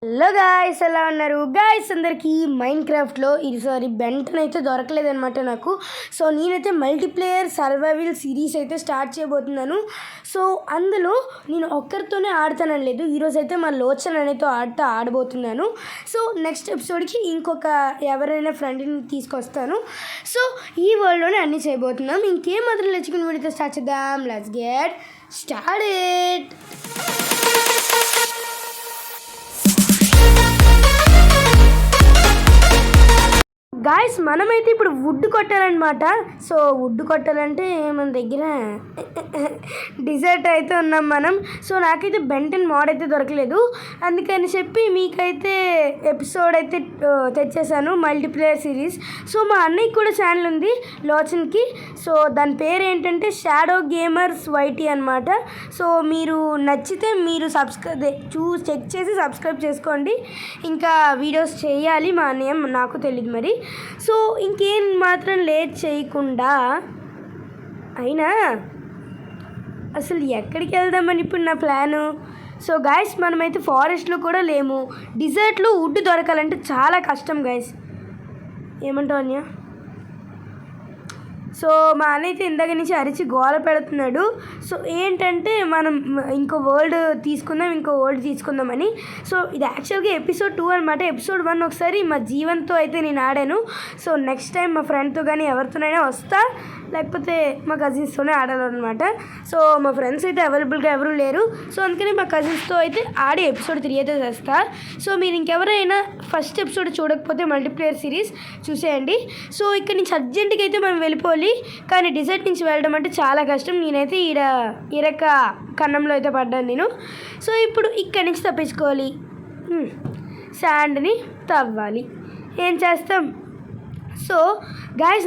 Hello guys, ఎలా ఉన్నారు guys? అందరికీ మైన్క్రాఫ్ట్లో ఈసారి బెంటన్ అయితే దొరకలేదనమాట నాకు. సో నేనైతే మల్టీప్లేయర్ సర్వైవల్ సిరీస్ అయితే స్టార్ట్ చేయబోతున్నాను. సో అందులో నేను ఒక్కరితోనే ఆడతానని లేదు, ఈరోజు అయితే మా లోచన్ అనేతో ఆడబోతున్నాను. సో నెక్స్ట్ ఎపిసోడ్కి ఇంకొక ఎవరైనా ఫ్రెండ్ని తీసుకొస్తాను. సో ఈ వరల్డ్లోనే అన్నీ చేయబోతున్నాం. ఇంకేం మాత్రం లేచుకుని వీడితో స్టార్ట్ చేద్దాం. Let's get started. గాయస్, మనమైతే ఇప్పుడు వుడ్ కొట్టాలన్నమాట. సో వుడ్ కొట్టాలంటే మన దగ్గర డిజర్ట్ అయితే ఉన్నాం మనం. సో నాకైతే బెంటన్ మోడ్ అయితే దొరకలేదు, అందుకని చెప్పి మీకైతే ఎపిసోడ్ అయితే తెచ్చేసాను, మల్టీప్లేయర్ సిరీస్. సో మా అన్నయ్యకి కూడా ఛానల్ ఉంది లోచన్కి. సో దాని పేరు ఏంటంటే షాడో గేమర్స్ వైటీ అనమాట. సో మీరు నచ్చితే మీరు చెక్ చేసి సబ్స్క్రైబ్ చేసుకోండి. ఇంకా వీడియోస్ చేయాలి మా అన్నయ్య, నాకు తెలియదు మరి. సో ఇంకేం మాత్రం లేట్ చేయకుండా అయినా అసలు ఎక్కడికి వెళ్దామని ఇప్పుడు నా ప్లాను. సో గాయస్, మనమైతే ఫారెస్ట్లో కూడా లేము. డిజర్ట్లో వుడ్ దొరకాలంటే చాలా కష్టం గాయస్. ఏమంటావు అన్య? సో మా అన్న అయితే ఇందాక నుంచి అరిచి గోల పెడుతున్నాడు. సో ఏంటంటే మనం ఇంకో వరల్డ్ తీసుకుందామని. సో ఇది యాక్చువల్గా ఎపిసోడ్ 2 అనమాట. ఎపిసోడ్ 1 ఒకసారి మా జీవన్తో అయితే నేను ఆడాను. సో నెక్స్ట్ టైం మా ఫ్రెండ్తో కానీ ఎవరితోనైనా వస్తా, లేకపోతే మా కజిన్స్తోనే ఆడాలన్నమాట. సో మా ఫ్రెండ్స్ అయితే అవైలబుల్గా ఎవరు లేరు. సో అందుకని మా కజిన్స్తో అయితే ఆడి ఎపిసోడ్ 3 అయితే చేస్తా. సో మీరు ఇంకెవరైనా ఫస్ట్ ఎపిసోడ్ చూడకపోతే మల్టీప్లేయర్ సిరీస్ చూసేయండి. సో ఇక్కడ నుంచి అర్జెంట్గా అయితే మనం వెళ్ళిపోవాలి, కానీ డిజర్ట్ నుంచి వెళ్ళడం అంటే చాలా కష్టం. నేనైతే ఇరక కన్నంలో అయితే పడ్డాను నేను. సో ఇప్పుడు ఇక్కడి నుంచి తప్పించుకోవాలి, శాండ్ని తవ్వాలి. ఏం చేస్తాం? సో గాయస్,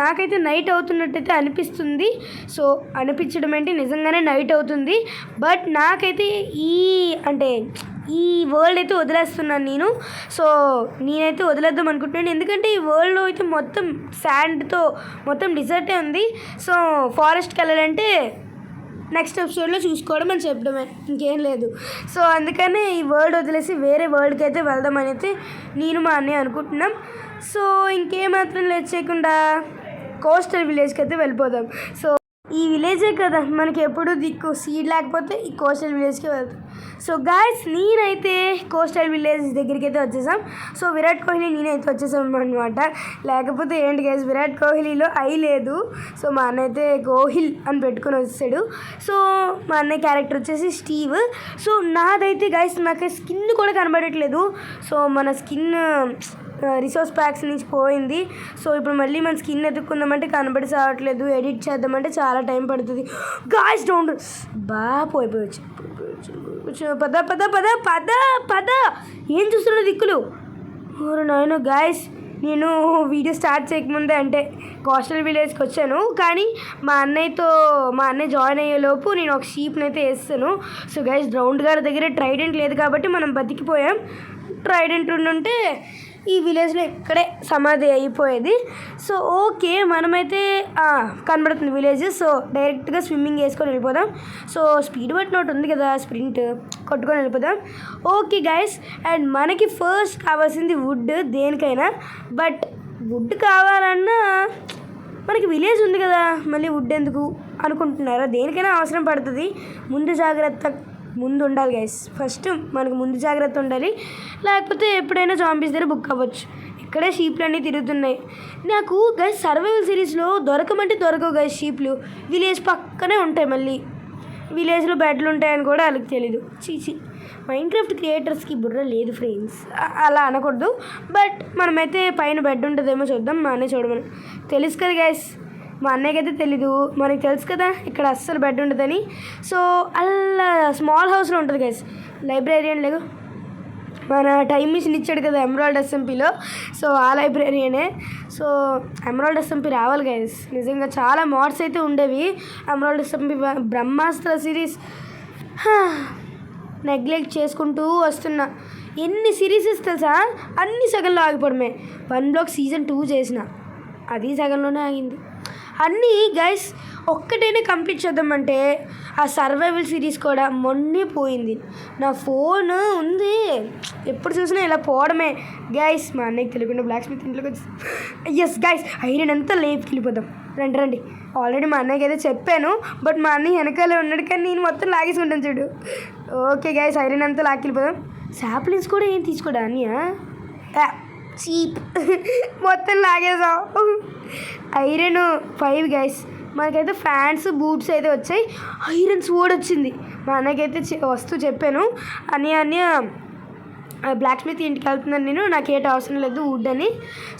నాకైతే నైట్ అవుతున్నట్టయితే అనిపిస్తుంది. సో అనిపించడం ఏంటి, నిజంగానే నైట్ అవుతుంది. బట్ నాకైతే ఈ వరల్డ్ అయితే వదిలేస్తున్నాను నేను. సో నేనైతే వదిలేద్దాం అనుకుంటున్నాను, ఎందుకంటే ఈ వరల్డ్లో అయితే మొత్తం శాండ్తో మొత్తం డిజర్టే ఉంది. సో ఫారెస్ట్కి వెళ్ళాలంటే నెక్స్ట్ ఎపిసోడ్లో చూసుకోవడం అని చెప్పడమే, ఇంకేం లేదు. సో అందుకనే ఈ వరల్డ్ వదిలేసి వేరే వరల్డ్కి అయితే వెళ్దామని అయితే నేను మా అన్నయ్య అనుకుంటున్నాం. సో ఇంకేమాత్రం లేట్ చేయకుండా కోస్టల్ విలేజ్కి అయితే వెళ్ళిపోదాం. సో ఈ విలేజే కదా మనకి ఎప్పుడు దిక్కు, సీడ్ లేకపోతే ఈ కోస్టల్ విలేజ్కి వెళ్తాం. సో గాయస్, నేనైతే కోస్టల్ విలేజ్ దగ్గరికి అయితే వచ్చేసాం. సో విరాట్ కోహ్లీ నేనైతే వచ్చేసాం అనమాట. లేకపోతే ఏంటి గాయస్, విరాట్ కోహ్లీలో లేదు. సో మా అన్న అయితే కోహిల్ అని పెట్టుకొని వచ్చాడు. సో మా అన్నయ్య క్యారెక్టర్ వచ్చేసి స్టీవ్. సో నాదైతే గాయస్ నాకు స్కిన్ కూడా కనబడట్లేదు. సో మన స్కిన్ రిసోర్స్ ప్యాక్స్ నుంచి పోయింది. సో ఇప్పుడు మళ్ళీ మన స్కిన్ ఎత్తుక్కుందామంటే కనబడి సావట్లేదు, ఎడిట్ చేద్దామంటే చాలా టైం పడుతుంది. గాయస్ డౌన్ పోయిపోవచ్చు. పద పద పద పద పద ఏం చూస్తున్నా దిక్కులు? ఓరు నాయనో గాయస్, నేను వీడియో స్టార్ట్ చేయకముందే అంటే కోస్టల్ విలేజ్కి వచ్చాను, కానీ మా అన్నయ్య జాయిన్ అయ్యేలోపు నేను ఒక షీప్ని అయితే వేస్తాను. సో గైస్, రౌండ్ గారి దగ్గర ట్రైడెంట్ లేదు కాబట్టి మనం బతికిపోయాం. ట్రైడెంట్ ఉండుంటే ఈ విలేజ్లో ఇక్కడే సమాధి అయిపోయేది. సో ఓకే, మనమైతే కనబడుతుంది విలేజ్. సో డైరెక్ట్గా స్విమ్మింగ్ వేసుకొని వెళ్ళిపోదాం. సో స్పీడ్ బట్ నోట్ ఉంది కదా, స్ప్రింట్ కొట్టుకొని వెళ్ళిపోదాం. ఓకే గైస్, అండ్ మనకి ఫస్ట్ కావాల్సింది వుడ్ దేనికైనా. బట్ వుడ్ కావాలన్నా మనకి విలేజ్ ఉంది కదా, మళ్ళీ వుడ్ ఎందుకు అనుకుంటున్నారా? దేనికైనా అవసరం పడుతుంది. ముందు ఉండాలి గైస్, ఫస్ట్ మనకు ముందు జాగ్రత్త ఉండాలి, లేకపోతే ఎప్పుడైనా జాంబీస్ దగ్గర బుక్ అవ్వచ్చు. ఇక్కడే షీప్లు అన్నీ తిరుగుతున్నాయి. నాకు గైస్ సర్వైవల్ సిరీస్లో దొరకవు గైస్ షీప్లు. విలేజ్ పక్కనే ఉంటాయి, మళ్ళీ విలేజ్లో బెడ్లు ఉంటాయని కూడా వాళ్ళకి తెలీదు. చీచి, మైన్క్రాఫ్ట్ క్రియేటర్స్కి బుర్ర లేదు ఫ్రెండ్స్, అలా అనకూడదు. బట్ మనమైతే పైన బెడ్ ఉంటుందేమో చూద్దాం. మా అన్నయ్య చూడమని తెలుసు కదా గైస్, మా అన్నయ్యకి అయితే తెలీదు, మనకి తెలుసు కదా ఇక్కడ అస్సలు బెడ్ ఉండదని. సో అలా స్మాల్ హౌస్లో ఉంటుంది గైస్, లైబ్రేరియన్ లేదు, మన టైం మిషన్ ఇచ్చాడు కదా ఎమరాల్డ్ ఎస్ఎంపీలో. సో ఆ లైబ్రేరియనే. సో ఎమరాల్డ్ ఎస్ఎంపీ రావాలి గైస్, నిజంగా చాలా మోడ్స్ అయితే ఉండేవి ఎమరాల్డ్ ఎస్ఎంపీ. బ్రహ్మాస్త్ర సిరీస్ నెగ్లెక్ట్ చేసుకుంటూ వస్తున్నా. ఎన్ని సిరీసెస్ తెలుసా, అన్ని సగంలో ఆగిపోవడమే. 1 బ్లాక్ సీజన్ 2 చేసిన, అది సగంలోనే ఆగింది. అన్నీ గైస్ ఒక్కటైనా కంప్లీట్ చేద్దామంటే ఆ సర్వైవల్ సిరీస్ కూడా మొన్నే పోయింది. నా ఫోన్ ఉంది, ఎప్పుడు చూసినా ఇలా పోవడమే. గైస్ మా అన్నయ్యకి తెలియకుండా బ్లాక్ స్మిత్ ఇంట్లోకి వచ్చి ఎస్ గైస్ ఐరన్ అంతా లేపుకెళ్ళిపోదాం. రండి రండి. ఆల్రెడీ మా అన్నయ్యకి అయితే చెప్పాను, బట్ మా అన్నయ్య వెనకాలే ఉన్నాడు, కానీ నేను మొత్తం లాగేసుకుంటాను చూడు. ఓకే గైస్ ఐరన్ అంతా లాక్కెళ్ళిపోదాం. సాప్లింగ్స్ కూడా ఏం తీసుకోడా అన్నయ్య? చీప్ మొత్తం లాగేసాం. Iron 5 guys. మనకైతే ఫ్యాన్స్ బూట్స్ అయితే వచ్చాయి. ఐరన్ స్వోర్డ్ వచ్చింది. మా అన్నయ్యకైతే వస్తూ చెప్పాను, అన్నయ్య బ్లాక్ స్మిత్ ఇంటికి వెళ్తున్నాను నేను, నాకు ఏట అవసరం లేదు వుడ్ అని.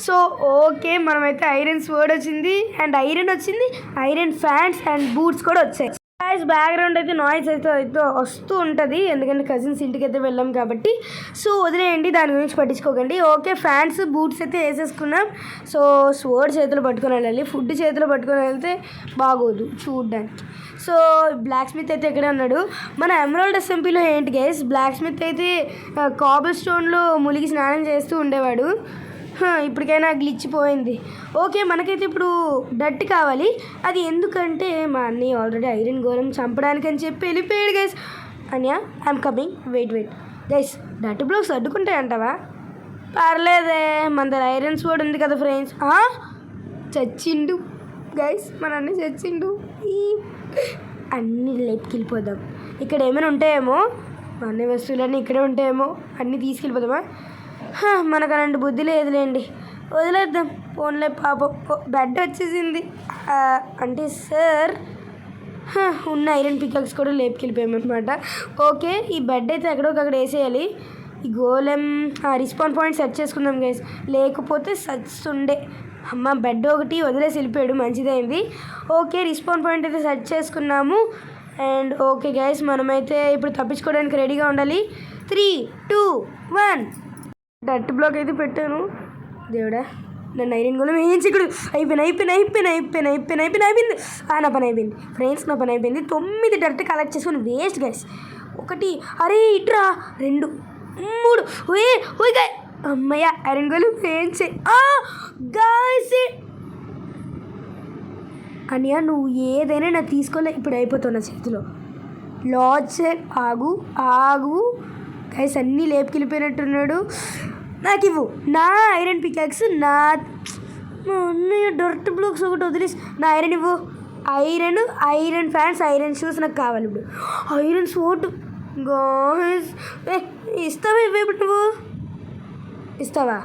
సో ఓకే మనమైతే ఐరన్ స్వోర్డ్ వచ్చింది అండ్ ఐరన్ వచ్చింది, ఐరన్ ఫ్యాన్స్ అండ్ బూట్స్ కూడా వచ్చాయి. గైస్ బ్యాక్గ్రౌండ్ అయితే నాయిస్ అయితే వస్తూ ఉంటుంది, ఎందుకంటే కజిన్స్ ఇంటికి అయితే వెళ్ళాం కాబట్టి. సో వదిలేయండి, దాని గురించి పట్టించుకోకండి. ఓకే ఫ్యాన్స్ బూట్స్ అయితే వేసేసుకున్నాం. సో స్వోర్డ్ చేతిలో పట్టుకొని వెళ్ళాలి, ఫుడ్ చేతిలో పట్టుకొని వెళ్తే బాగోదు చూడడానికి. సో బ్లాక్ స్మిత్ అయితే ఎక్కడే ఉన్నాడు. మన ఎమరాల్డ్ ఎస్ఎంపీలో ఏంటి గైస్, బ్లాక్ స్మిత్ అయితే కాబుల్ స్టోన్లో ములిగి స్నానం చేస్తూ ఉండేవాడు. ఇప్పటికైనా గ్లిచ్చిపోయింది. ఓకే మనకైతే ఇప్పుడు డట్ కావాలి. అది ఎందుకంటే మా అన్నయ్య ఆల్రెడీ ఐరన్ గోళం చంపడానికి అని చెప్పి వెళ్ళిపోయాడు గైస్. అన్నయ్య ఐఎమ్ కమింగ్, వెయిట్ గైస్. డట్ బ్లాక్స్ అడ్డుకుంటాయి అంటావా? పర్లేదే, మన దగ్గర ఐరన్ స్వోర్డ్ ఉంది కదా ఫ్రెండ్స్. చచ్చిండు గైస్, మన అన్నయ్య చచ్చిండు. అన్నీ లేపుకెళ్ళిపోదాం. ఇక్కడ ఏమైనా ఉంటాయేమో, మా అన్నయ్య వస్తువులన్నీ ఇక్కడే ఉంటాయేమో, అన్నీ తీసుకెళ్ళిపోదామా? మనకు అలాంటి బుద్ధి లేదులేండి, వదిలేద్దాం. ఫోన్లే పాపం. బెడ్ వచ్చేసింది అంటే సార్ ఉన్న ఐరన్ పికాక్స్ కూడా లేపుకెళ్ళిపోయామన్నమాట. ఓకే ఈ బెడ్ అయితే ఎక్కడొకక్కడ వేసేయాలి. ఈ గోలెం రిస్పాన్ పాయింట్ సెట్ చేసుకుందాం గైస్, లేకపోతే సచ్చుండే. అమ్మ బెడ్ ఒకటి వదిలేసి వెళ్ళిపోయాడు, మంచిదైంది. ఓకే రిస్పాన్ పాయింట్ అయితే సెట్ చేసుకున్నాము. అండ్ ఓకే గైస్ మనమైతే ఇప్పుడు తప్పించుకోవడానికి రెడీగా ఉండాలి. 3, 2, 1 డట్ బ్లాక్ అయితే పెట్టాను. దేవుడా నన్ను ఐరన్ గోళం ఏం చిక్కుడు. అయిపోయింది. నా పని అయిపోయింది ఫ్రెండ్స్, నా పని అయిపోయింది. 9 డట్ కలెక్ట్ చేసుకుని వేస్ట్ గైస్. 1 అరే ఇట్రా 2 3 ఓయ్ గాయ్ అమ్మయ్య ఐరన్ గోళం ఏం చేయి గాయస్. అనియా నువ్వు ఏదైనా నాకు తీసుకోలే, ఇప్పుడు అయిపోతావు నా చేతిలో. లార్జ్ ఆగు గైస్, అన్నీ లేపుకెళ్ళిపోయినట్టున్నాడు. నాకు ఇవ్వు నా ఐరన్ పికాక్స్. మా అన్నయ్య డర్ట్ బ్లాక్స్ ఒకటి వదిలేసి నా ఐరన్ ఇవ్వు. ఐరన్ ఫ్యాన్స్, ఐరన్ షూస్ నాకు కావాలి ఇప్పుడు. ఐరన్ స్వోర్డ్ గాయ్స్ ఇస్తావా ఇప్పుడు నువ్వు? ఇస్తావా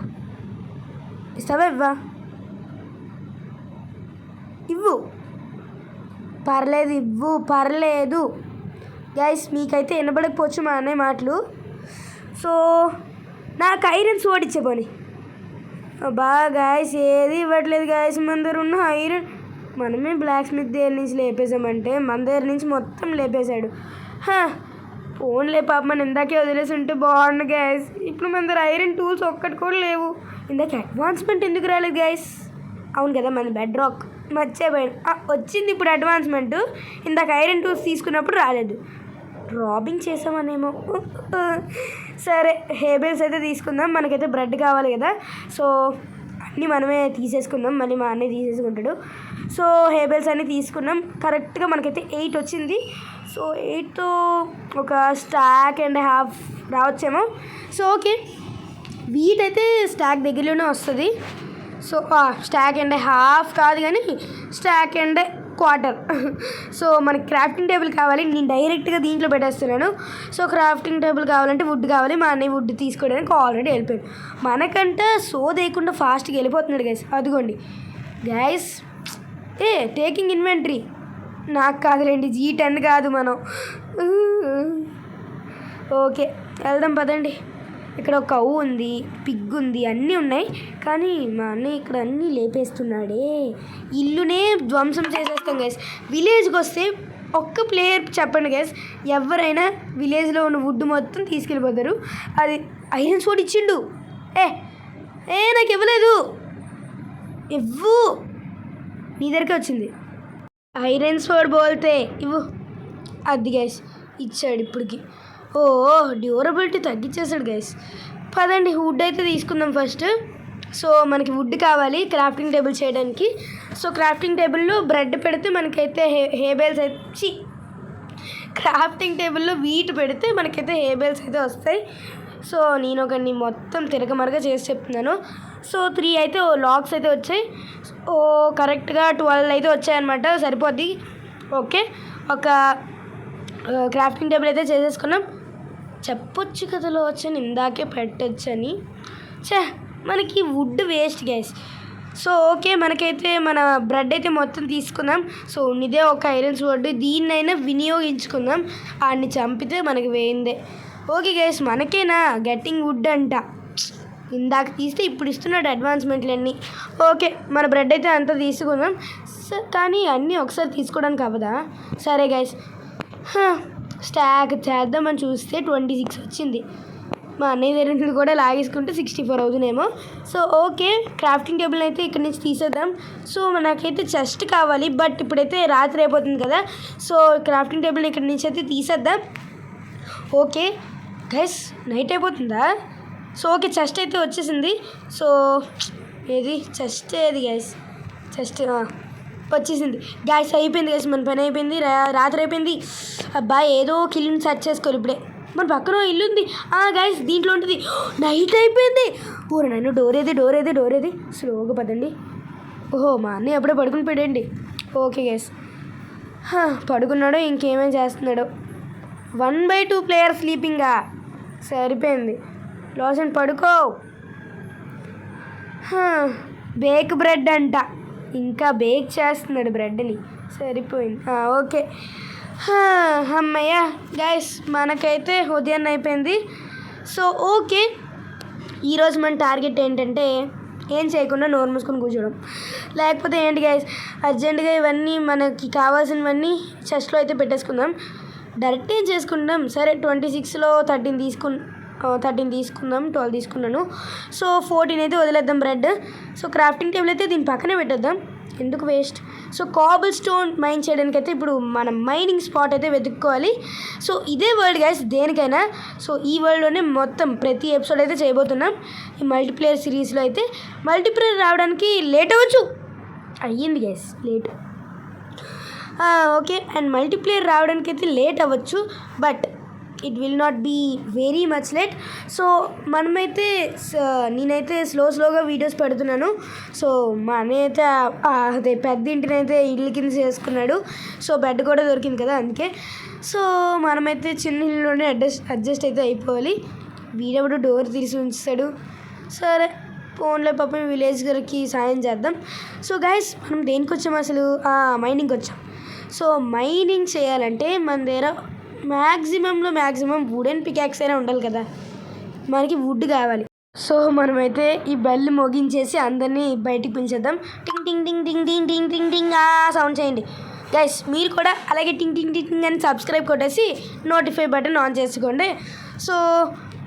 ఇవ్వు. పర్లేదు గైస్, మీకైతే వినబడకపోవచ్చు మా అన్నయ్య మాటలు. సో నాకు ఐరన్ స్వోర్డ్ ఇచ్చే పోనీ. గాయస్ ఏది ఇవ్వట్లేదు గాయస్, మన దగ్గర ఉన్న ఐరన్ మనమే బ్లాక్ స్మిత్ దగ్గర నుంచి లేపేసామంటే మన దగ్గర నుంచి మొత్తం లేపేశాడు. ఫోన్లే పాప మనం ఇందాకే వదిలేసి ఉంటే బాగుండు గాయస్. ఇప్పుడు మన దగ్గర ఐరన్ టూల్స్ ఒక్కటి కూడా లేవు. ఇందాక అడ్వాన్స్మెంట్ ఎందుకు రాలేదు గాయస్? అవును కదా మన బెడ్ రాక్ మర్చిపోయాను. వచ్చింది ఇప్పుడు అడ్వాన్స్మెంట్, ఇందాక ఐరన్ టూల్స్ తీసుకున్నప్పుడు రాలేదు. రాబింగ్ చేసామనేమో. సరే హేబెల్స్ అయితే తీసుకుందాం, మనకైతే బ్రెడ్ కావాలి కదా. సో అన్నీ మనమే తీసేసుకుందాం, మళ్ళీ మా అన్నయ్య తీసేసుకుంటాడు. సో హేబెల్స్ అన్నీ తీసుకున్నాం. కరెక్ట్గా మనకైతే 8 వచ్చింది. సో 8తో ఒక స్టాక్ అండ్ హాఫ్ రావచ్చేమో. సో ఓకే వీటైతే స్టాక్ దగ్గరలోనే వస్తుంది. సో స్టాక్ అండ్ హాఫ్ కాదు కానీ స్టాక్ అండ్ క్వార్టర్. సో మనకి క్రాఫ్టింగ్ టేబుల్ కావాలి, నేను డైరెక్ట్గా దీంట్లో పెట్టేస్తున్నాను. సో క్రాఫ్టింగ్ టేబుల్ కావాలంటే వుడ్ కావాలి. మా అన్నయ్య వుడ్ తీసుకోవడానికి ఆల్రెడీ వెళ్ళిపోయాడు. మనకంటే సోదేయకుండా ఫాస్ట్గా వెళ్ళిపోతున్నాడు గైస్. అదిగోండి గైస్, టేకింగ్ ఇన్వెంటరీ. నాకు కాదులేండి, G10 కాదు మనం. ఓకే వెళ్దాం పదండి. ఇక్కడ ఒక కవ్వు ఉంది, పిగ్ ఉంది, అన్నీ ఉన్నాయి. కానీ మా అన్నయ్య ఇక్కడ అన్నీ లేపేస్తున్నాడే. ఇల్లునే ధ్వంసం చేసేస్తాం గైస్. విలేజ్కి వస్తే ఒక్క ప్లేయర్ చెప్పండి గైస్, ఎవరైనా విలేజ్లో ఉన్న వుడ్ మొత్తం తీసుకెళ్ళిపోతారు. అది ఐరన్ స్వోర్డ్ ఇచ్చిండు. నాకు ఇవ్వలేదు. ఇవ్వు, నీ దగ్గరికి వచ్చింది. ఐరన్ స్వోర్డ్ బోల్తే ఇవ్వు. అది గైస్ ఇచ్చాడు ఇప్పటికి. డ్యూరబిలిటీ తగ్గించేసాడు గైస్. పదండి వుడ్ అయితే తీసుకుందాం ఫస్ట్. సో మనకి వుడ్ కావాలి క్రాఫ్టింగ్ టేబుల్ చేయడానికి. సో క్రాఫ్టింగ్ టేబుల్లో బ్రెడ్ పెడితే మనకైతే హేబేల్స్ అయితే క్రాఫ్టింగ్ టేబుల్లో వీట్ పెడితే మనకైతే హేబేల్స్ అయితే వస్తాయి. సో నేను ఒకరిని మొత్తం తిరగమరగా చేసి చెప్తున్నాను. సో 3 అయితే లాగ్స్ అయితే వచ్చాయి. ఓ కరెక్ట్గా 12 అయితే వచ్చాయన్నమాట, సరిపోద్ది. ఓకే, ఒక క్రాఫ్టింగ్ టేబుల్ అయితే చేసేసుకున్నాం. చెప్పొచ్చు కథలో వచ్చని ఇందాకే పెట్టచ్చని, మనకి wood waste guys. So okay, మనకైతే మన బ్రెడ్ అయితే మొత్తం తీసుకుందాం. సో ఇదే ఒక ఐరన్ స్వర్డ్, దీన్నైనా వినియోగించుకుందాం. ఆడిని చంపితే మనకి వేయిందే. ఓకే గైస్, మనకేనా గెట్టింగ్ వుడ్ అంట, ఇందాక తీస్తే ఇప్పుడు ఇస్తున్నాడు అడ్వాన్స్మెంట్లన్నీ. ఓకే, మన బ్రెడ్ అయితే అంతా తీసుకుందాం. కానీ అన్నీ ఒకసారి తీసుకోవడానికి అవ్వదా? సరే గైస్, స్టాక్ చేద్దామని చూస్తే 26 వచ్చింది. మా అన్నయ్య దగ్గర కూడా లాగేసుకుంటే 64 అవుతుందేమో. సో ఓకే, క్రాఫ్టింగ్ టేబుల్ అయితే ఇక్కడ నుంచి తీసేద్దాం. సో మనకైతే చెస్ట్ కావాలి, బట్ ఇప్పుడైతే రాత్రి అయిపోతుంది కదా. సో క్రాఫ్టింగ్ టేబుల్ ఇక్కడ నుంచి అయితే తీసేద్దాం. ఓకే గైస్, నైట్ అయిపోతుందా? సో ఓకే, చెస్ట్ అయితే వచ్చేసింది. సో ఏది చెస్ట్, ఏది గైస్ చెస్ట్ వచ్చేసింది. గ్యాస్ అయిపోయింది గైస్, మన పని అయిపోయింది, రాత్రి అయిపోయింది. అబ్బాయి ఏదో కిల్లుని సెర్చ్ చేసుకోవాలి ఇప్పుడే. మన పక్కన ఇల్లు ఉంది గైస్, దీంట్లో ఉంటుంది. నైట్ అయిపోయింది. ఊరు నన్ను డోర్ ఏది స్లోగా పదండి. ఓహో, మా అన్నయ్య ఎప్పుడో పడుకుని పెట్టండి. ఓకే గైస్, పడుకున్నాడో ఇంకేమేం చేస్తున్నాడో. 1/2 ప్లేయర్ స్లీపింగా, సరిపోయింది. లోసన్ పడుకో. బేక్ బ్రెడ్ అంట, ఇంకా బేక్ చేస్తున్నాడు బ్రెడ్ని, సరిపోయింది. ఓకే, అమ్మయ్య గైస్, మనకైతే ఉదయం అయిపోయింది. సో ఓకే, ఈరోజు మన టార్గెట్ ఏంటంటే ఏం చేయకుండా నోరు మూసుకొని కూర్చోవడం. లేకపోతే ఏంటి గైస్, అర్జెంటుగా ఇవన్నీ మనకి కావాల్సినవన్నీ చెస్ట్లో అయితే పెట్టేసుకుందాం. డైరెక్ట్ ఏం చేసుకుంటాం. సరే 26లో 13 తీసుకుందాం, 12 తీసుకున్నాను. సో 14 అయితే వదిలేద్దాం బ్రెడ్. సో క్రాఫ్టింగ్ టేబుల్ అయితే దీని పక్కనే పెట్టేద్దాం, ఎందుకు waste. So cobble stone mine చేయడానికి అయితే ఇప్పుడు మనం మైనింగ్ స్పాట్ అయితే వెతుక్కోవాలి. సో ఇదే వరల్డ్ గైస్ దేనికైనా. సో ఈ వరల్డ్లోనే మొత్తం ప్రతి ఎపిసోడ్ అయితే చేయబోతున్నాం. ఈ మల్టీప్లేయర్ సిరీస్లో అయితే మల్టీప్లేయర్ రావడానికి లేట్ అవ్వచ్చు, అయ్యింది guys late. Okay, and multiplayer రావడానికి అయితే లేట్ అవ్వచ్చు, but it will not be very much late. So మనమైతే నేనైతే స్లోగా వీడియోస్ పెడుతున్నాను. సో మా అన్నయ్య అయితే అదే పెద్ద ఇంటినైతే ఇల్లు కింద చేసుకున్నాడు. సో బెడ్ కూడా దొరికింది కదా, అందుకే. సో మనమైతే చిన్న ఇల్లులోనే అడ్జస్ట్ అయితే అయిపోవాలి. వీడెవడు డోర్ తీసి ఉంచుతాడు. సరే ఫోన్లో పాపం విలేజ్ గారికి సాయం చేద్దాం. సో గైస్, మనం దేనికి వచ్చాం అసలు? మైనింగ్కి వచ్చాం. సో మైనింగ్ చేయాలంటే మన దగ్గర మ్యాక్సిమం వుడెన్ పికాక్స్ అయినా ఉండాలి కదా, మనకి వుడ్ కావాలి. సో మనమైతే ఈ బెల్ మోగించేసి అందరినీ బయటికి పిలిచేద్దాం. టింగ్ టింగ్ టింగ్ టింగ్ టింగ్ టింగ్ టింగ్ టింగ్ సౌండ్ చేయండి గైస్. మీరు కూడా అలాగే టింగ్ టింగ్ టింగ్ టింగ్ అని సబ్స్క్రైబ్ కొట్టేసి నోటిఫై బటన్ ఆన్ చేసుకోండి. సో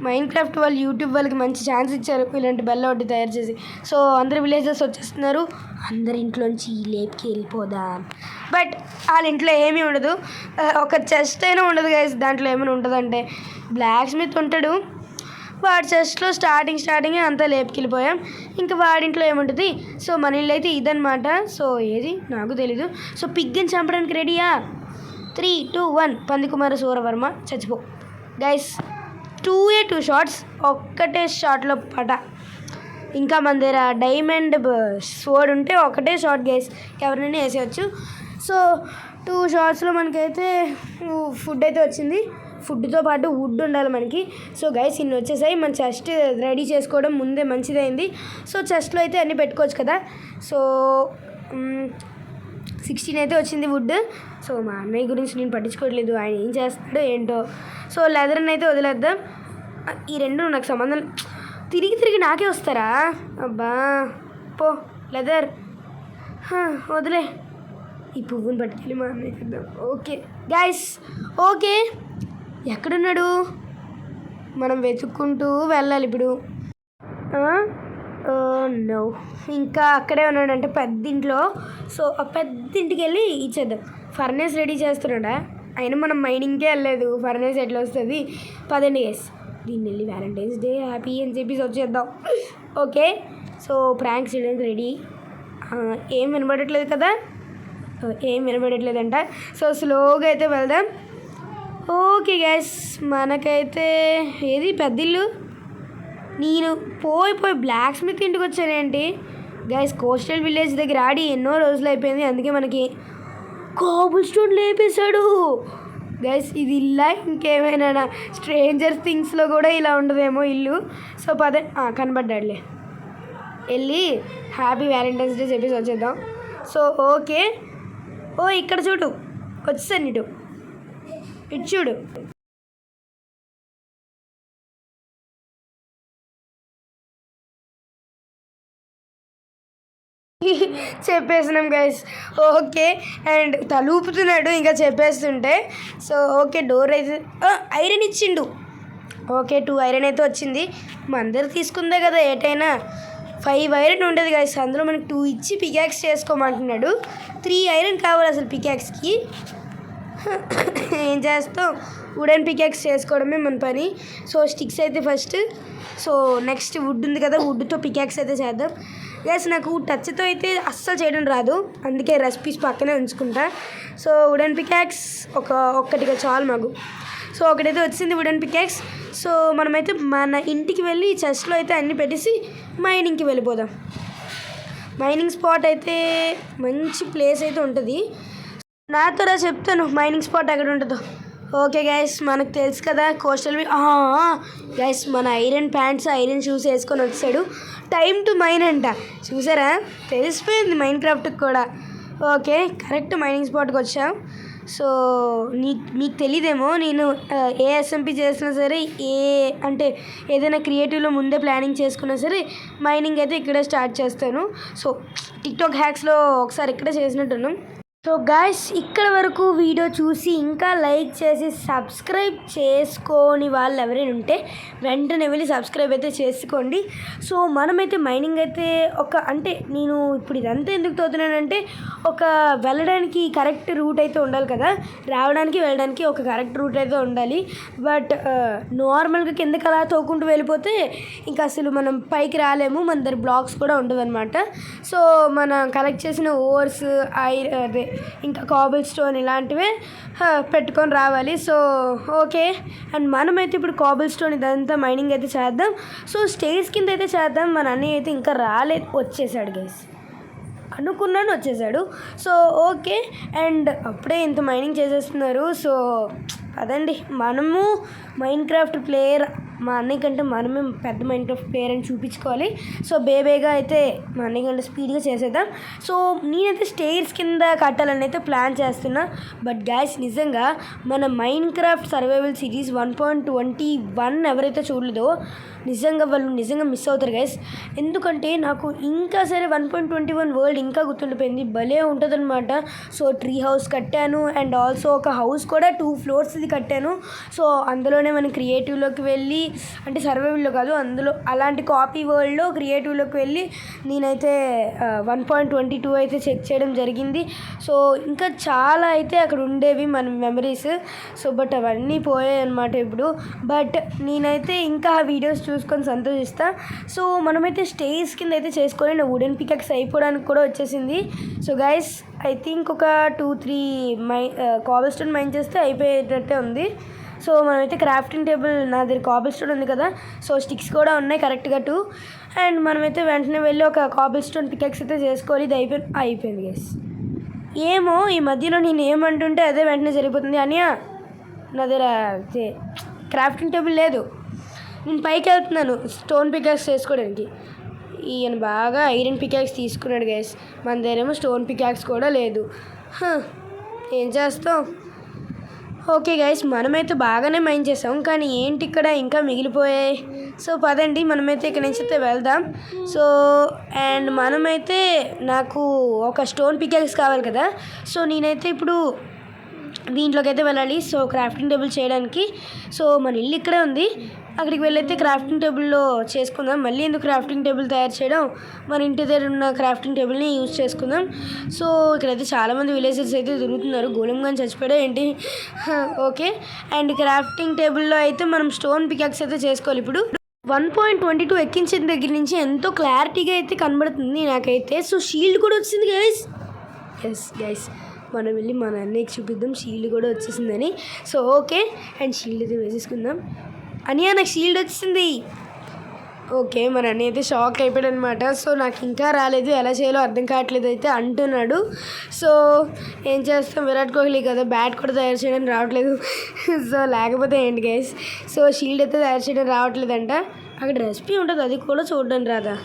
మైన్క్రాఫ్ట్ వాళ్ళు యూట్యూబ్ వాళ్ళకి మంచి ఛాన్స్ ఇచ్చారు ఇలాంటి బెల్ ఒకటి తయారు చేసి. సో అందరు విలేజెస్ వచ్చేస్తున్నారు, అందరి ఇంట్లోంచి లేపుకి వెళ్ళిపోదాం. బట్ వాళ్ళ ఇంట్లో ఏమీ ఉండదు, ఒక చెస్ట్ అయినా ఉండదు గైస్. దాంట్లో ఏమైనా ఉంటుందంటే బ్లాక్ స్మిత్ ఉంటాడు, వాడి చెస్ట్లో స్టార్టింగ్ అంతా లేపుకెళ్ళిపోయాం. ఇంకా వాడింట్లో ఏముంటుంది. సో మన ఇల్లు అయితే ఇదనమాట. సో ఏది నాకు తెలీదు. సో పిగ్గిని చంపడానికి రెడీయా? 3, 2, 1 పందికుమార సూరవర్మ చచ్చిపో గైస్. 2 షాట్స్, ఒక్కటే షాట్లో పట. ఇంకా మన దగ్గర డైమండ్ స్వర్డ్ ఉంటే ఒకటే షాట్ గైస్, ఎవరినైనా వేసేయచ్చు. సో 2 షాట్స్లో మనకైతే ఫుడ్ అయితే వచ్చింది. ఫుడ్తో పాటు వుడ్ ఉండాలి మనకి. సో గైస్ ఇన్ని వచ్చేసాయి. మన చెస్ట్ రెడీ చేసుకోవడం ముందే మంచిదైంది. సో చెస్ట్లో అయితే అన్నీ పెట్టుకోవచ్చు కదా. సో 16 అయితే వచ్చింది వుడ్. సో మా అన్నయ్య గురించి నేను పట్టించుకోవట్లేదు, ఆయన ఏం చేస్తాడో ఏంటో. సో లెదర్ని అయితే వదిలేద్దాం. ఈ రెండు నాకు సంబంధం, తిరిగి నాకే వస్తారా? అబ్బా పో లెదర్, వదిలే. ఈ పువ్వుని పట్టుకెళ్ళి మా అన్నయ్య చేద్దాం. ఓకే గైస్, ఓకే ఎక్కడున్నాడు? మనం వెతుక్కుంటూ వెళ్ళాలి ఇప్పుడు. నో, ఇంకా అక్కడే ఉన్నాడంటే పెద్దింట్లో. సో ఆ పెద్దింటికి వెళ్ళి ఇచ్చేద్దాం. ఫర్నేస్ రెడీ చేస్తున్నాడా? అయినా మనం మైనింగ్కే వెళ్ళలేదు, ఫర్నేస్ ఎట్లా వస్తుంది? పదండి గైస్, దీన్ని వెళ్ళి వ్యాలంటైన్స్ డే హ్యాపీ అని చెప్పేసి వచ్చేద్దాం. ఓకే, సో ప్రాంక్స్ చేయడానికి రెడీ. ఏం వినబడట్లేదు కదా, ఏం వినబడట్లేదంట. సో స్లోగా అయితే వెళ్దాం. ఓకే గైస్, మనకైతే ఏది పెద్ద ఇల్లు. నేను పోయి బ్లాక్ స్మిత్ ఇంటికి వచ్చానేంటి గైస్. కోస్టల్ విలేజ్ దగ్గర ఆడి ఎన్నో రోజులు అయిపోయింది, అందుకే మనకి కాబుల్ స్టోన్ లేపేశాడు గైస్. ఇది ఇల్లా ఇంకేమైనా స్ట్రేంజర్ థింగ్స్లో కూడా ఇలా ఉండదేమో ఇల్లు. సో కనబడ్డాడులే, వెళ్ళి హ్యాపీ వ్యాలంటైన్స్ డే చెప్పేసి వచ్చేద్దాం. సో ఓకే, ఇక్కడ చూడు వచ్చేసాను, ఇటు చూడు. చెప్పేసినాం గైస్. ఓకే, అండ్ తలూపుతున్నాడు ఇంకా చెప్పేస్తుంటే. సో ఓకే, డోర్ అయితే ఐరన్ ఇచ్చిండు. ఓకే, 2 ఐరన్ అయితే వచ్చింది. మా అందరు తీసుకుందే కదా, ఏటైనా 5 ఐరన్ ఉండేది గైస్. అందులో మనకి 2 ఇచ్చి పికాక్స్ చేసుకోమంటున్నాడు. 3 ఐరన్ కావాలి అసలు పికాక్స్కి. ఏం చేస్తాం, వుడెన్ పికాక్స్ చేసుకోవడమే మన పని. సో స్టిక్స్ అయితే ఫస్ట్, సో నెక్స్ట్ వుడ్ ఉంది కదా, వుడ్తో పికాక్స్ అయితే చేద్దాం గైస్. నాకు టచ్తో అయితే అస్సలు చేయడం రాదు, అందుకే రెసిపీస్ పక్కనే ఉంచుకుంటా. సో వుడెన్ పికాక్స్ ఒక్కటిగా చాలు మాకు. సో ఒకటైతే వచ్చింది వుడెన్ పికాక్స్. సో మనమైతే మన ఇంటికి వెళ్ళి చెస్ట్లో అయితే అన్నీ పెట్టేసి మైనింగ్కి వెళ్ళిపోదాం. మైనింగ్ స్పాట్ అయితే మంచి ప్లేస్ అయితే ఉంటుంది. నాతో చెప్తాను మైనింగ్ స్పాట్ ఎక్కడ ఉంటుందో. ఓకే గైస్, మనకు తెలుసు కదా కోస్టల్ గైస్, మన ఐరన్ ప్యాంట్స్ ఐరన్ షూస్ వేసుకొని వచ్చాడు. టైం టు మైన్ అంట, చూసారా, తెలిసిపోయింది మైన్ క్రాఫ్ట్కి కూడా. ఓకే, కరెక్ట్ మైనింగ్ స్పాట్కి వచ్చాం. సో మీకు తెలియదేమో, నేను ఏ ఎస్ఎంపీ చేసినా సరే, అంటే ఏదైనా క్రియేటివ్లో ముందే ప్లానింగ్ చేసుకున్నా సరే మైనింగ్ అయితే ఇక్కడే స్టార్ట్ చేస్తాను. సో టిక్టాక్ హ్యాక్స్లో ఒకసారి ఇక్కడే చేసినట్టున్నాం. సో గాయ్స్, ఇక్కడ వరకు వీడియో చూసి ఇంకా లైక్ చేసి సబ్స్క్రైబ్ చేసుకోని వాళ్ళు ఎవరైనా ఉంటే వెంటనే వెళ్ళి సబ్స్క్రైబ్ అయితే చేసుకోండి. సో మనమైతే మైనింగ్ అయితే అంటే నేను ఇప్పుడు ఇదంతా ఎందుకు తోతున్నానంటే, వెళ్ళడానికి కరెక్ట్ రూట్ అయితే ఉండాలి కదా, రావడానికి వెళ్ళడానికి ఒక కరెక్ట్ రూట్ అయితే ఉండాలి. బట్ నార్మల్గా కిందకి అలా తోకుంటూ వెళ్ళిపోతే ఇంకా అసలు మనం పైకి రాలేము, మన దగ్గర బ్లాక్స్ కూడా ఉండవు అనమాట. సో మనం కలెక్ట్ చేసిన ఓవర్స్ ఇంకా కాబుల్ స్టోన్ ఇలాంటివే పెట్టుకొని రావాలి. సో ఓకే, అండ్ మనమైతే ఇప్పుడు కాబుల్ స్టోన్ ఇదంతా మైనింగ్ అయితే చేద్దాం. సో స్టేజ్ కింద అయితే చేద్దాం. మన అన్నయ్య అయితే ఇంకా వచ్చేసాడు గైస్, అనుకున్నాను వచ్చేసాడు. సో ఓకే, అండ్ అప్పుడే ఇంత మైనింగ్ చేసేస్తున్నారు. సో అదండి, మనము మైన్ క్రాఫ్ట్ ప్లేయర్, మా అన్నయ్య కంటే మనమే పెద్ద మైన్ క్రాఫ్ట్ ప్లేయర్ అని చూపించుకోవాలి. సో బేగా అయితే మా అన్నయ్య కంటే స్పీడ్గా చేసేద్దాం. సో నేనైతే స్టేర్స్ కింద కట్టాలని అయితే ప్లాన్ చేస్తున్నా. బట్ గైస్, నిజంగా మన మైన్ క్రాఫ్ట్ సర్వైవల్ సిరీస్ 1.21 ఎవరైతే చూడలేదో వాళ్ళు నిజంగా మిస్ అవుతారు గైస్. ఎందుకంటే నాకు ఇంకా సరే 1.21 వరల్డ్ ఇంకా గుర్తుండిపోయింది, భలే ఉంటుంది అనమాట. సో ట్రీ హౌస్ కట్టాను, అండ్ ఆల్సో ఒక హౌస్ కూడా 2 ఫ్లోర్స్ది కట్టాను. సో అందులోనే మనం క్రియేటివ్లోకి వెళ్ళి, అంటే సర్వైవల్లో కాదు, అందులో అలాంటి కాపీ వరల్డ్లో క్రియేటివ్లోకి వెళ్ళి నేనైతే 1.22 అయితే చెక్ చేయడం జరిగింది. సో ఇంకా చాలా అయితే అక్కడ ఉండేవి మన మెమరీస్. సో బట్ అవన్నీ పోయాయి అనమాట ఇప్పుడు. బట్ నేనైతే ఇంకా ఆ వీడియోస్ చూసుకొని సంతోషిస్తా. సో మనమైతే స్టేజ్ కింద అయితే చేసుకొని నా వుడెన్ పికాక్స్ అయిపోవడానికి కూడా వచ్చేసింది. సో గైస్, ఐ థింక్ ఒక 2-3 కాబుల్ స్టోన్ మైన్ చేస్తే అయిపోయేటట్టే ఉంది. సో మనమైతే క్రాఫ్టింగ్ టేబుల్, నా దగ్గర కాబుల్ స్టోన్ ఉంది కదా, సో స్టిక్స్ కూడా ఉన్నాయి కరెక్ట్గా 2. అండ్ మనమైతే వెంటనే వెళ్ళి ఒక కాబుల్ స్టోన్ పికాక్స్ అయితే చేసుకోవాలి. ఇది అయిపోయింది గైస్. ఏమో ఈ మధ్యలో నేను ఏమంటుంటే అదే వెంటనే జరిగిపోతుంది. అనియా, నా దగ్గర క్రాఫ్టింగ్ టేబుల్ లేదు, నేను పైకి వెళ్తున్నాను స్టోన్ పికాక్స్ చేసుకోవడానికి. ఈయన బాగా ఐరన్ పికాక్స్ తీసుకున్నాడు గైస్, మన దగ్గర ఏమో స్టోన్ పికాక్స్ కూడా లేదు. ఏం చేస్తాం. ఓకే గైస్, మనమైతే బాగానే మైన్ చేసాం, కానీ ఏంటి ఇక్కడ ఇంకా మిగిలిపోయాయి. సో పదండి, మనమైతే ఇక్కడ నుంచి అయితే వెళ్దాం. సో అండ్ మనమైతే నాకు ఒక స్టోన్ పికాక్స్ కావాలి కదా, సో నేనైతే ఇప్పుడు దీంట్లోకి అయితే వెళ్ళాలి. సో క్రాఫ్టింగ్ టేబుల్ చేయడానికి. సో మన ఇల్లు ఇక్కడే ఉంది, అక్కడికి వెళ్ళైతే క్రాఫ్టింగ్ టేబుల్లో చేసుకుందాం. మళ్ళీ ఎందుకు క్రాఫ్టింగ్ టేబుల్ తయారు చేయడం, మన ఇంటి దగ్గర ఉన్న క్రాఫ్టింగ్ టేబుల్ని యూజ్ చేసుకుందాం. సో ఇక్కడైతే చాలామంది విలేజర్స్ అయితే తిరుగుతున్నారు. గోళంగాని చచ్చిపోయాడు ఏంటి. ఓకే, అండ్ క్రాఫ్టింగ్ టేబుల్లో అయితే మనం స్టోన్ పికాక్స్ అయితే చేసుకోవాలి ఇప్పుడు. 1.22 ఎక్కించిన దగ్గర నుంచి ఎంతో క్లారిటీగా అయితే కనబడుతుంది నాకైతే. సో షీల్డ్ కూడా వచ్చింది గైస్. గైస్ మనం వెళ్ళి మన అన్నయ్యకి చూపిద్దాం షీల్డ్ కూడా వచ్చేసిందని. సో ఓకే, అండ్ షీల్డ్ అయితే వేసేసుకుందాం. అనియా నాకు షీల్డ్ వచ్చింది. ఓకే, మన అన్నయ్య అయితే షాక్ అయిపోయాడు అనమాట. సో నాకు ఇంకా రాలేదు, ఎలా చేయాలో అర్థం కావట్లేదు అయితే అంటున్నాడు. సో ఏం చేస్తాం, విరాట్ కోహ్లీ కదా, బ్యాట్ కూడా తయారు చేయడానికి రావట్లేదు. సో లేకపోతే ఏంటి గైస్. సో షీల్డ్ అయితే తయారు చేయడం రావట్లేదంట. అక్కడ రెసిపీ ఉంటుంది, అది కూడా చూడడానికి రాదా.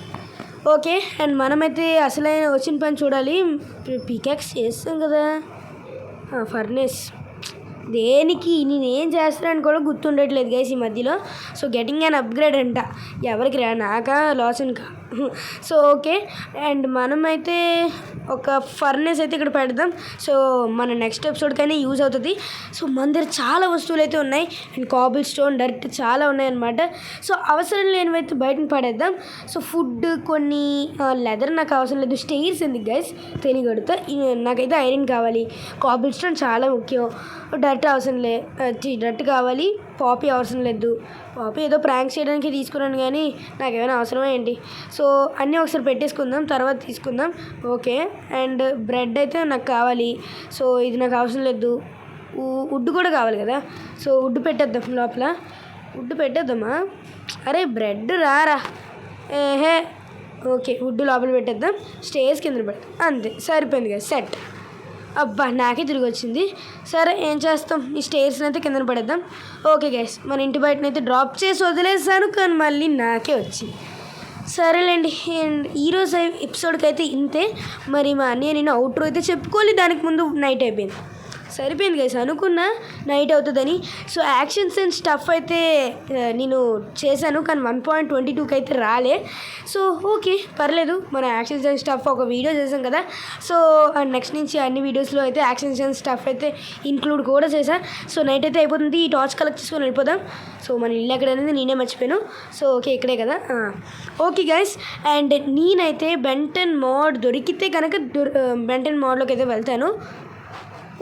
ఓకే, అండ్ మనమైతే అసలైన వచ్చిన పని చూడాలి. పికాక్స్ చేస్తాం కదా, ఫర్నేస్ దేనికి నేనేం చేస్తానని కూడా గుర్తుండట్లేదు గైస్ ఈ మధ్యలో. సో గెటింగ్ అన్ అప్గ్రేడ్ అంట, ఎవరికి రా, నాకా లాసన్కా. సో ఓకే, అండ్ మనమైతే ఒక ఫర్నేస్ అయితే ఇక్కడ పెడదాం. సో మన నెక్స్ట్ ఎపిసోడ్కైనా యూజ్ అవుతుంది. సో మన దగ్గర చాలా వస్తువులు అయితే ఉన్నాయి, అండ్ కాబుల్ స్టోన్, డర్ట్ చాలా ఉన్నాయన్నమాట. సో అవసరం లేనివైతే బయటను పడేద్దాం. సో ఫుడ్, కొన్ని లెదర్ నాకు అవసరం లేదు. స్టెయిర్స్ ఎందుకు గైస్, తెలియగడుతా. నాకైతే ఐరన్ కావాలి, కాబుల్ స్టోన్ చాలా ముఖ్యం, డర్ట్ అవసరం డర్ట్ కావాలి, పాపీ అవసరం లేదు. పాపీ ఏదో ప్రాంక్ చేయడానికి తీసుకున్నాను కానీ నాకేమైనా అవసరమా ఏంటి. సో అన్నీ ఒకసారి పెట్టేసుకుందాం, తర్వాత తీసుకుందాం. ఓకే, అండ్ బ్రెడ్ అయితే నాకు కావాలి. సో ఇది నాకు అవసరం లేదు. వుడ్ కూడా కావాలి కదా. సో వుడ్ పెట్టేద్దాం లోపల. వుడ్ పెట్టేద్దామా, అరే బ్రెడ్ రారా, ఏహే. ఓకే, వుడ్ లోపల పెట్టేద్దాం, స్టేజ్ కింద పెడతాం, అంతే సరిపోయింది కదా, సెట్. అబ్బా నాకే తిరిగి వచ్చింది. సరే ఏం చేస్తాం, ఈ స్టేర్స్ని అయితే కిందన పడేద్దాం. ఓకే గైస్, మన ఇంటి బయటనైతే డ్రాప్ చేసి వదిలేసాను, కానీ మళ్ళీ నాకే వచ్చింది. సరేలేండి, అండ్ ఈరోజు ఎపిసోడ్కి అయితే ఇంతే. మరి మా అన్నయ్య నేను అవుట్రో అయితే చెప్పుకోవాలి, దానికి ముందు నైట్ అయిపోయింది. సరిపోయింది గైస్, అనుకున్నా నైట్ అవుతుందని. సో యాక్షన్స్ అండ్ స్టఫ్ అయితే నేను చేశాను, కానీ 1.22కి అయితే రాలే. సో ఓకే పర్లేదు, మన యాక్షన్స్ అండ్ స్టఫ్ ఒక వీడియో చేసాం కదా. సో నెక్స్ట్ నుంచి అన్ని వీడియోస్లో అయితే యాక్షన్స్ అండ్ స్టఫ్ అయితే ఇంక్లూడ్ కూడా చేశాను. సో నైట్ అయితే అయిపోతుంది, ఈ టార్చ్ కలెక్ట్ చేసుకొని వెళ్ళిపోదాం. సో మన ఇల్లు ఎక్కడ అనేది నేనే మర్చిపోయాను. సో ఓకే ఇక్కడే కదా. ఓకే గైస్, అండ్ నేనైతే బెంటన్ మోడ్ దొరికితే కనుక బెంటన్ మోడ్లోకి అయితే వెళ్తాను.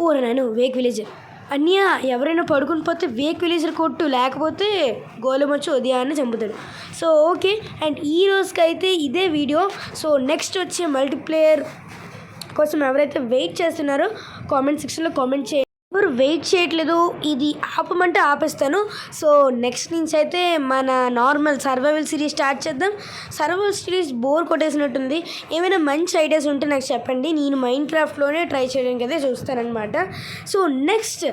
ఊరు నేను వేక్ విలేజర్ అన్నయ్య, ఎవరైనా పడుకుని పోతే వేక్ విలేజర్ కొట్టు, లేకపోతే గోళం వచ్చి ఉదయాన్నే చంపుతాడు. సో ఓకే, అండ్ ఈ రోజుకి అయితే ఇదే వీడియో. సో నెక్స్ట్ వచ్చే మల్టీప్లేయర్ కోసం ఎవరైతే వెయిట్ చేస్తున్నారో కామెంట్ సెక్షన్లో కామెంట్ చేయండి. ఎవరు వెయిట్ చేయట్లేదు, ఇది ఆపమంటే ఆపేస్తాను. సో నెక్స్ట్ నుంచి అయితే మన నార్మల్ సర్వైవల్ సిరీస్ స్టార్ట్ చేద్దాం. సర్వైవల్ సిరీస్ బోర్ కొట్టేసినట్టుంది, ఏమైనా మంచి ఐడియాస్ ఉంటే నాకు చెప్పండి, నేను మైండ్ క్రాఫ్ట్లోనే ట్రై చేయడానికి అయితే చూస్తానన్నమాట. సో నెక్స్ట్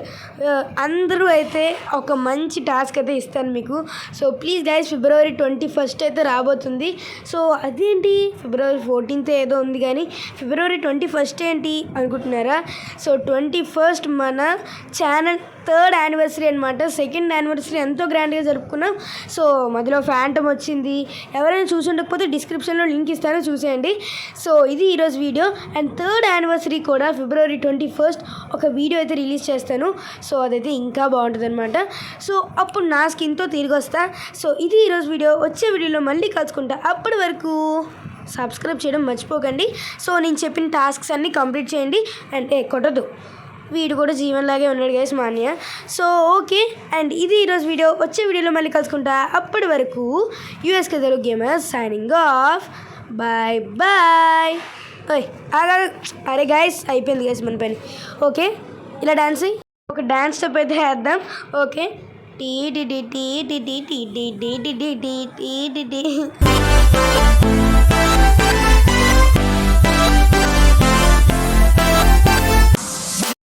అందరూ అయితే ఒక మంచి టాస్క్ అయితే ఇస్తాను మీకు. So please guys, February 21st అయితే రాబోతుంది. సో అదేంటి February 14th ఏదో ఉంది, కానీ February 21st ఏంటి అనుకుంటున్నారా? సో 21st మన ఛానల్ 3rd యానివర్సరీ అనమాట. 2nd యానివర్సరీ ఎంతో గ్రాండ్గా జరుపుకున్నాం. సో మధ్యలో ఫ్యాంటమ్ వచ్చింది, ఎవరైనా చూసి ఉండకపోతే డిస్క్రిప్షన్లో లింక్ ఇస్తాను, చూసేయండి. సో ఇది ఈరోజు వీడియో, అండ్ 3rd యానివర్సరీ కూడా February 21st ఒక వీడియో అయితే రిలీజ్ చేస్తాను. సో అదైతే ఇంకా బాగుంటుంది అనమాట. సో అప్పుడు నా స్కిన్తో తిరిగి వస్తా. సో ఇది ఈరోజు వీడియో, వచ్చే వీడియోలో మళ్ళీ కలుసుకుంటా. అప్పటి వరకు సబ్స్క్రైబ్ చేయడం మర్చిపోకండి. సో నేను చెప్పిన టాస్క్స్ అన్నీ కంప్లీట్ చేయండి, అండ్ కొట్టదు, వీడు కూడా జీవన్లాగే ఉన్నాడు గైస్ మా అన్నయ్య. సో ఓకే, అండ్ ఇది ఈరోజు వీడియో, వచ్చే వీడియోలో మళ్ళీ కలుసుకుంటా. అప్పటి వరకు USK Telugu gamers signing off, bye bye. అరే గైస్ అయిపోయింది గైస్ మన పని. ఓకే ఇలా డాన్స్, ఒక డాన్స్ స్టెప్ అయితే వేద్దాం. ఓకే, టీ టీ టీ టీ టీ టీ టీ టీ టీ టీ టీ టీ టీ టీ.